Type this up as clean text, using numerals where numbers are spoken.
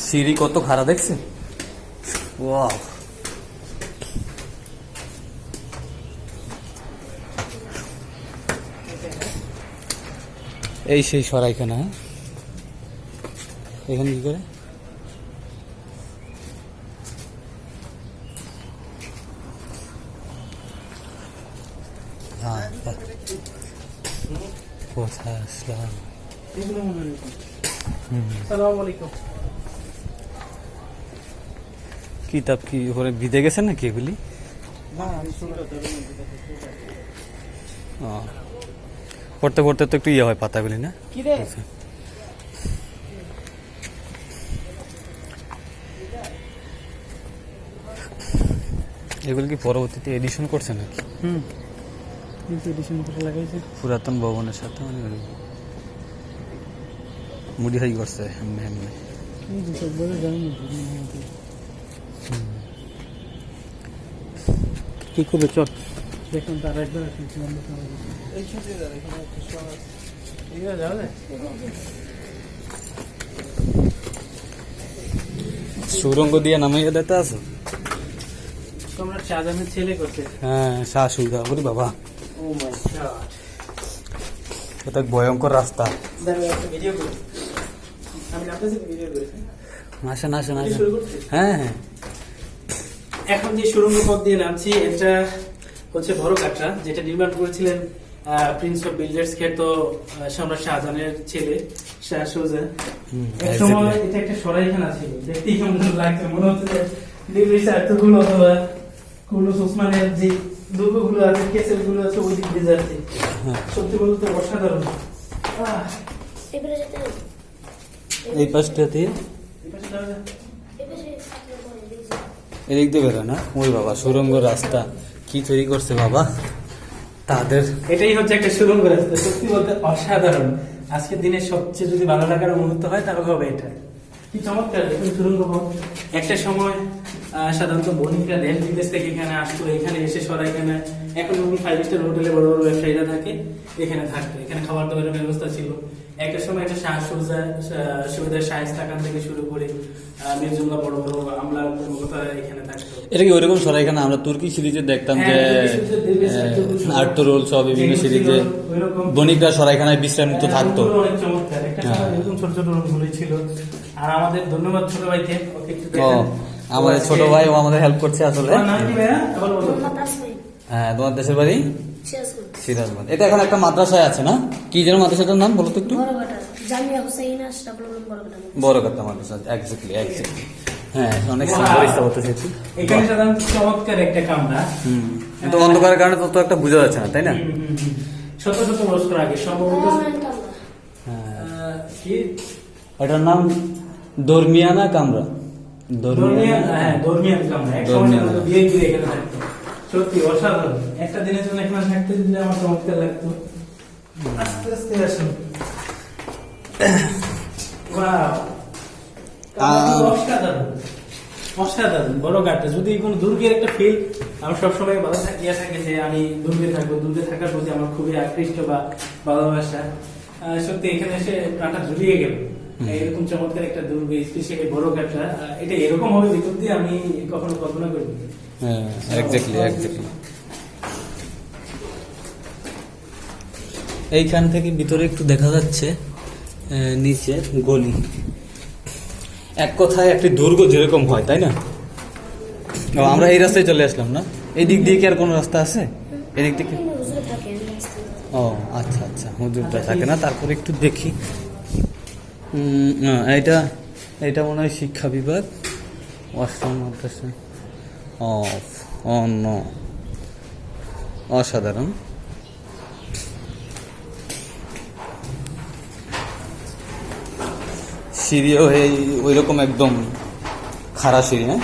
সিঁড়ি কত খারাপ দেখছেন? ওয়াও, এই সেই সরাইখানা। হ্যাঁ, এখানে কি করে? হ্যাঁ, কোথায় আসলাম? কিতাব কি ওখানে ভিজে গেছে নাকি এগুলি? পড়তে পড়তে তো একটু ইয়ে হয় পাতাগুলি, না? এগুলো কি পরবর্তীতে এডিশন করছে নাকি? পুরাতন ভবনের সাথে মডিফাই করছে এমনি এমনি। কি করবে? চল দেখুন, তার একবার সুরঙ্গ দিয়ে নামাইয়া দিতে আছো? তোমরা শাহজাহানের ছেলে করতে? হ্যাঁ, শাশুড়া। ওরে বাবা, ও মাই গড, এটা ভয়ঙ্কর রাস্তা। ভিডিও করি আমি, আপনাদের ভিডিও করেছি। আসেন আসেন আসেন। হ্যাঁ হ্যাঁ, এখন যে সুড়ঙ্গ পথ দিয়ে নামছি, এটা হচ্ছে বড় কাটরা, যেটা নির্মাণ করেছিলেন প্রিন্স অফ বিল্ডার্স খ্যাত সম্রাট শাহজাহানের ছেলে শাহ সুজা। এক সময় এটা একটা সরাইখানা ছিল, দেখতেই কেমন লাগছে, মনে হচ্ছে যে দিল্লির সার্থগুলো অথবা কুলুস ওসমানের যে দুর্গগুলো আছে, কেসেলগুলো আছে, ওই দিক দিয়ে যাচ্ছে। সত্যি বলতে অসাধারণ। এই পাশটা দিয়ে এদিক দিয়ে বেরো না? ওই বাবা, সুরঙ্গ রাস্তা কি তৈরি করছে বাবা তাদের। এটাই হচ্ছে একটা সুরঙ্গ রাস্তা, সত্যি বলতে অসাধারণ। আজকের দিনে সবচেয়ে যদি ভালো লাগার মুহূর্ত হয় তাহলে হবে এটা। কি চমৎকার দেখুন সুরঙ্গ পথ। একটা সময় সাধারণত বণিকরা দেশ বিদেশ থেকে এখানে আসতো, এখানে এসে সরাইখানে, এখন যখন 5 স্টার হোটেলে বড় বড় ব্যবসায়ীরা থাকে, এখানে থাকতো, এখানে খাবার দাবারের ব্যবস্থা ছিল। একটা সময় একটা শাহ সুবিধার শায়েস্তাখান থেকে শুরু করে মির্জুল্লাহ বড় বড় আমলা কর্মকর্তারা এখানে থাকতো। এটা কি ওইরকম সরাইখানা আমরা তুর্কি সিরিজে দেখতাম যে আর্টরোল সব বিভিন্ন সিরিজে বণিকরা সরাইখানায় বিশ্রাম নিতে থাকতো? অনেক চমৎকার। একটা সময় এরকম ছোট ছোট রুমগুলোই ছিল। আর আমাদের ধন্যবাদ ছোট ভাইকে, ওকে একটু দেখেন। আমাদের ছোট ভাই, ও আমাদের হেল্প করছে আসলে। তোমার নাম কি ভাইয়া? আবার বলো। হ্যাঁ, তোমার দেশের বাড়ি সিরাজগঞ্জ। এটা এখন একটা মাদ্রাসায় আছে না? কি যেন মাদ্রাসাটার নাম বলো তো একটু? বড়কাটা মাদ্রাসা, এক্স্যাক্টলি এক্স্যাক্টলি। হ্যাঁ, অনেক সুন্দর স্থাপত্য শিল্পী। এখানে সাধারণত চমৎকার একটা কামরা। কিন্তু অন্ধকারের কারণে তত একটা বোঝা যাচ্ছে না, তাই না? শত শত বছর আগে সম্ভবত। কি এটার নাম? দরমিয়ানা কামরা। দরমিয়ান কামরা। এক সময় সাধারণত ভিআইপি এখানে থাকতো। সত্যি অসাধারণ। একটা দিনের জন্য এখানে থাকতে দিলে আমার চমৎকার লাগতো। আস্তে আস্তে আসুন। অসাধারণ অসাধারণ বড় গাড়িটা। যদি কোনো দুর্গের একটা ফিল, আমার সবসময় ভালো ইয়ে থাকে যে আমি দুর্গে থাকবো, দুর্গে থাকার প্রতি আমার খুবই আকৃষ্ট বা ভালোবাসা। সত্যি এখানে এসে প্রাণটা জুড়িয়ে গেল। এরকম চমৎকার একটা দুর্গ, স্পেশালি বড় গাড়িটা, এটা এরকম হবে ভিতর দিয়ে আমি কখনো কল্পনা করিনি। হ্যাঁ, এক্স্যাক্টলি এক্স্যাক্টলি। এইখান থেকে ভিতরে একটু দেখা যাচ্ছে নিচে গলি। এক কথায় একটি দুর্গ যেরকম হয়, তাই না? আমরা এই রাস্তায় চলে আসলাম না? এই দিক দিয়ে কি আর কোনো রাস্তা আছে এদিক থেকে? ও আচ্ছা আচ্ছা, হুজুরটা থাকে না। তারপরে একটু দেখি। এটা এটা মনে হয় শিক্ষা বিভাগ, অষ্টম মাদ্রাসা। অন্য অসাধারণ। সিঁড়িও ওই রকম একদম খাড়া সিঁড়ি। হ্যাঁ,